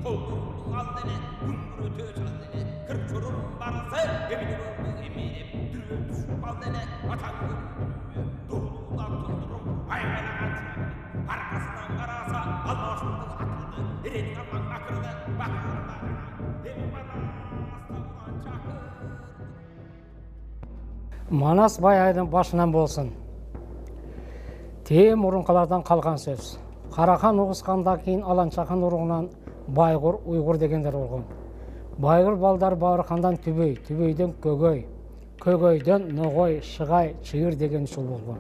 Kolduğunu aldene, güngürü töz aldene, kırk çorun varsa evini buldu emirip, dürül düşüp aldene, atan gönlü, doğduğunu atılırım, ayağına açmadı, arkasından karasa, almaşıldı atıldı, erenin alman akırdı, bakırlarına, evi bana astavdan çakır. Манас бай айдың башынан болсын. Тем ұрынқалардан қалған сөз. Қарахан оғысқанда кейін Аланшахан ұрығынан Байғыр, Уйғыр дегендер болған. Байғыр балдар Бауырхандан Түбей, Түбейден Көгөй, Көгөйден Ноғой, Шығай, Чиыр деген үш ұл болған.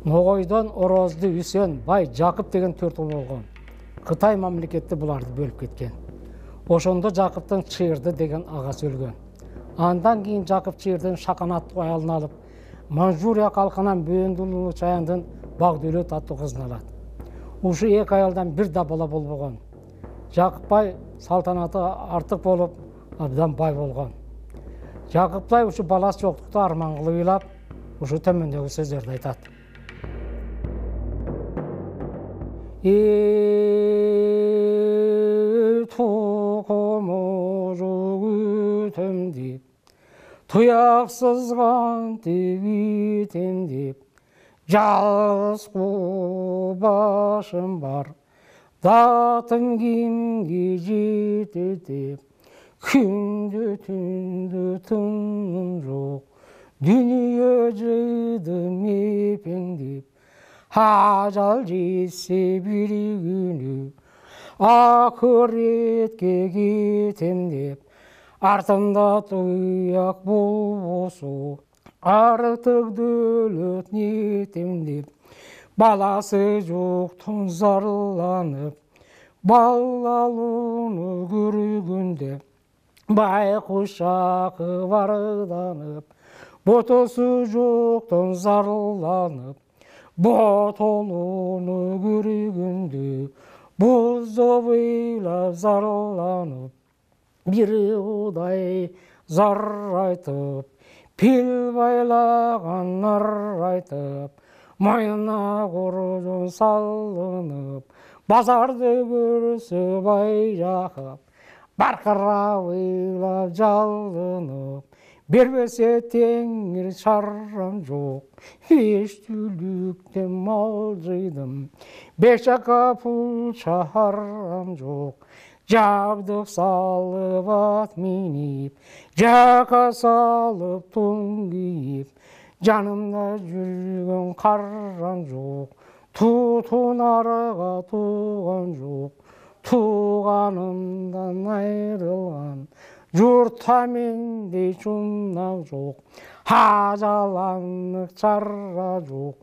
Ноғойдан Орозды, Үсен, Бай, Жақып деген төрт ұл болған. Қытай мемлекеті бұларды бөліп кеткен. Ошонда Жақыптың Чиырды деген ағасы өлген. Андан кейін Жақып Чиырдың Шақанатты аялын алып, Манжурия қалқынан Бөйендулы Чаяндың Бағдөлөт атты қызын алады. Ушы екі аялдан бір да бала болған. Жақып бай салтанаты артық болып, абдан бай болған. Жақып бай ушы баласы жоқтықты арман қылып ойлап, ушы төмендегі сөздерді айтады. Төмдеп, тұяқсызған тегітем деп, жалғыз қу башым бар, датым кемге жеті деп, күнді түнді тыным жоқ, дүние жайды мепеңдеп, ажал жетсе бір күні, ақыретке кетем деп, артымда тұяқ болсу, артық дөлөт нетем деп, баласы жоқтың зарланып, балалуны көргенде, байқұс шақы барданып, ботасы жоқтың зарланып, ботолуны көргенде, бұзды ойлап зарланып, бірі ұдай зар айтып, пел байлаған нар айтып, майына құржын салынып, базарды көрсі бай жақып, барқыра ойлап жалынып, бербесе теңір шарам жоқ, еш түліктен мал жидым, беш ақа пұл шарам жоқ, жабдық салып ат минип, жақа салып тон киіп, жанымда жүрген қарам жоқ, тұтын араға туған жоқ, туғанымдан айрылған, жұртта мендей жұмнақ жоқ, ажаланық шара жоқ,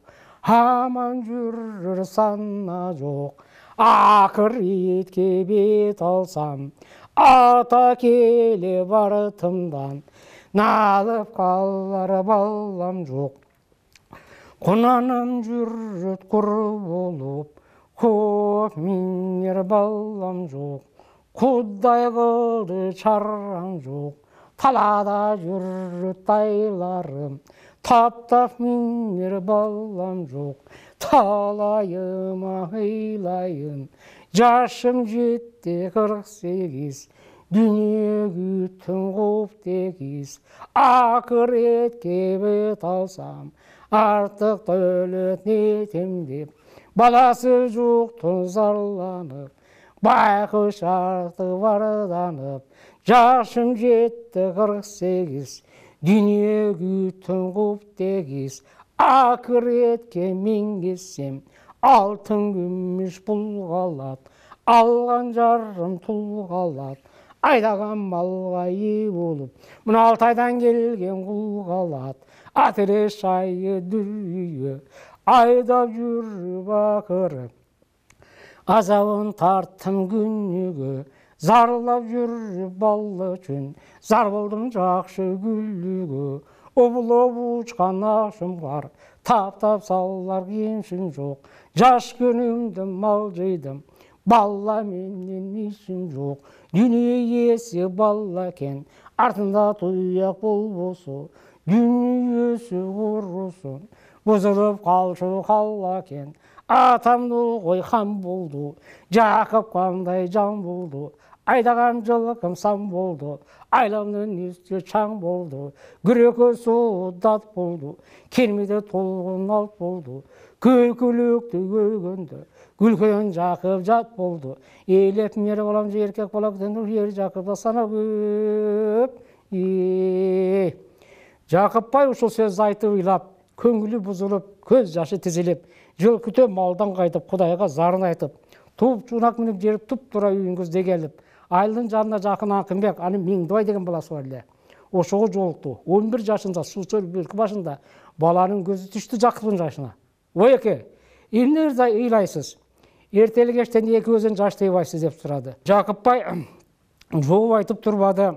аман жүрір сана жоқ, ақыретке бет алсам, ата келе барытымдан, налып қалар балам жоқ. Құнаным жүріт құр болып, көп минер балам жоқ. Құдай қылды шараң жоқ, талада жүріт айларым, таптап минер балам жоқ. Талайыма ыйлайын, жашым жетті 48, дүние күттің қоп тегіз, ақыретке бет алсам, артық дөлет нетем деп, баласы жоқтың зарланып, байқұс арты барданып, жашым жетті 48, дүние күттің қоп тегіз, ақыретке мен кессем, алтын күміш бұлғалат, алған жарым тұлғалат, айдаған малға ие болып, мұны Алтайдан келген құлғалат, атыре шайы дүрүйі, айдап жүріп ақырып, азабын тарттым күнігі, зарлап жүріп балы үшін, зар болдым жақшы гүлігі, Обылып ұшқан ақшым бар, таптап салар кеншін жоқ, жаш күнімді мал жидым, балла менен ешім жоқ, дүние есі балла кен, артында тұяқ болбосу, дүниесі ұрысын, бұзылып қалшы қалла кен, атамды қойхан болды, Жақып қандай жан болды, айдаған жылқым сан болды, айламның үсті чаң болды, күрекі су дат болды, келмеді толғын алт болды, күлкілікті көргенді, күлкен Жақып жат болды, елеп мері болам жеркек болақтың жер Жақыпта сана көп. Жақып бай ұшыл сөз айтып ұйлап, көңілі бұзылып, көз жашы тізіліп, жыл күте малдан қайтып, Құдайға зарын айтып, туып чунақ мініп жеріп, тұп тұра үйін көзде келіп, Айлың жанына жақын Ақынбек, аны Меңдібай деген баласы бар әлі. Ошығы жолықты, 11 жашында, су бөлкі башында, баланың көзі түшті Жақыптың жашына. Ой еке, елінер илайсыз, ертелі кештен екі өзін жашты ебайсыз деп сұрады. Жақып бай жол айтып тұрбады,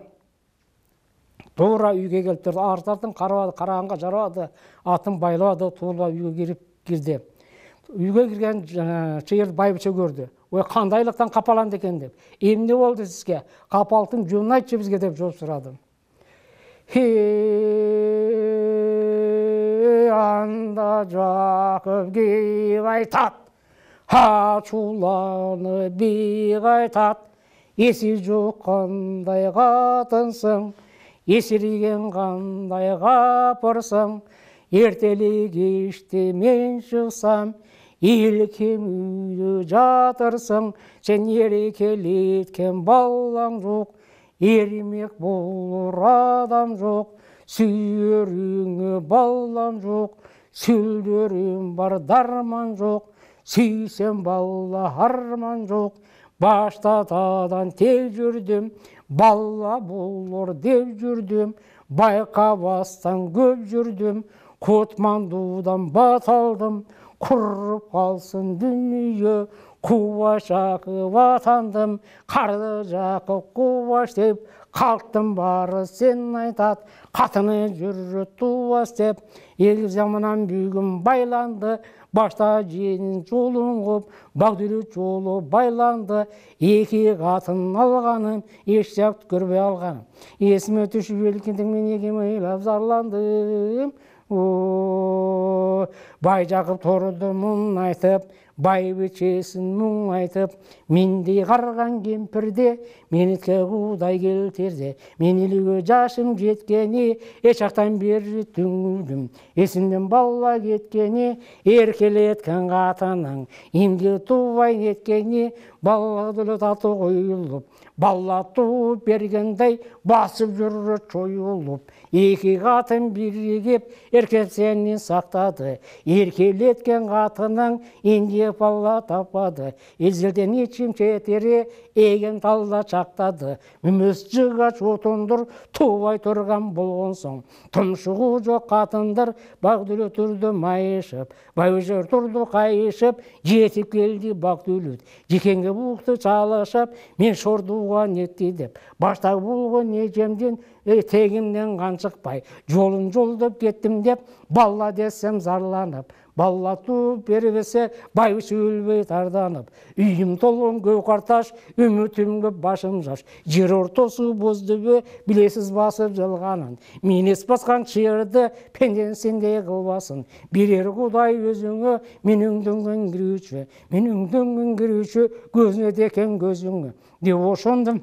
тура үйге келіп тұрды, артардың қарағанға жарады, атын байлады, тура үйге кірді. Үйге кірген шиыр байбіше көрді. Ой, қандайлықтан қапаланды екен деп. Емне болды сізге? Қапалықтың жөнін айтшы бізге деп жол сұрадым. Анда Жақып кеп айтат, ашуланы бек айтат, есі жоқ қандай қатынсың, есірген қандай қапырсың, ертелі кеште мен шықсам, елкем үйде жатырсың, сен ерекелеткен балаң жоқ, ермек болыр адам жоқ, сүйеріңе балам жоқ, сүлдерім бар дарман жоқ, сүйсем балла арман жоқ, баштатадан тел жүрдім, балла болыр деп жүрдім, байқабастан көп жүрдім, Құтмандудан бат алдым, құрып қалсын дүние, Қуаш Жақып атандым, қарды Жақып Қуаш деп, қалттым бары сен айтат, қатыны жүрі туас деп, ел заманан бүгін байланды, башта женің жолын қоп, Бағдүлет жолы байланды, екі қатын алғаным, ешжақ көрбей алғаным. Есіме түшіп елкендің мен екем ойлап зарландым. Бай Жақып торды мұң айтып, бай бечесін мұң айтып, мендей қарған кемпірде, менітке құдай келтерде, мен еліге жашым жеткені, ешақтан бері түңілдім, есімден балла кеткені, еркелеткен қатының, емге тубай неткені, балла дүлі тату қойылып, балла туып бергендей, басып жүрі чойылып, екі қатын бірігіп, еркепсенін сақтады, еркелеткен қатының, инде балла тапады, елзелден ечім четері, еген талда чақтады, мүміз жыға чотындыр, тубай тұрған болған соң, тұмшығы жоқ қатындар, Бағдүлет тұрды майышып, байыжыр тұрды қайышып, жетіп келді Бағдүлет, жекенге бұқты чалышып, мен шордуға нетті деп, баштағы болған ежемден, тегімнен қаншықпай, жолын жолдып кеттім деп, балла десем зарланып, балла туып бербесе, байбіше өлбей тарданып, үйім толған көкарташ, үмітім көп башым жаш, жер ортасы бозды бе, білесіз басып жылғанын, менес басқан шиырды, пенден сендей қылбасын, берер Құдай өзіңі, менің дөңген кіруші, көзіне декен көзіңі, деп ошондым.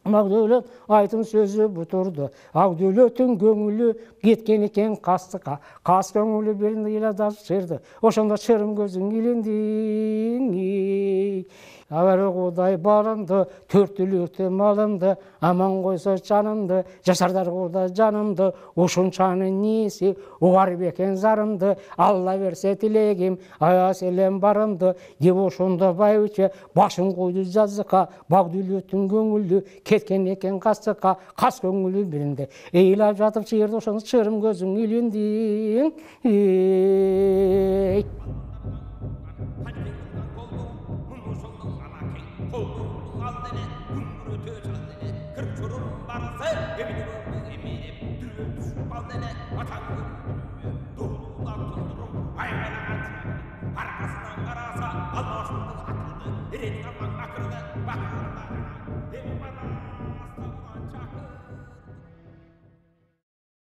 Бағдүлет айтын сөзі бұтырды, Бағдүлеттің көңілі кеткен екен қастыққа, қас көңілі белінді иладап шырды, ошанда шырым көзің еленден. Әвәрі Құдай барымды, төрт түлікті малымды, аман қойса жанымды, жасардар Құдай жанымды, ошыншаны несі, оғар бекен зарымды, Алла берсе тілегім, ая селем барымды, деп ошында байычы, башын қойды жазыққа, Бағдүлеттің көңілі кеткен екен қастыққа, қас көңілі бірінде. Ейлап жатып шиырды ошаны шырым көзің еленден. Arkasından karasa, Allah'ın atıldı, Erenin aman akırdı, bakırlar.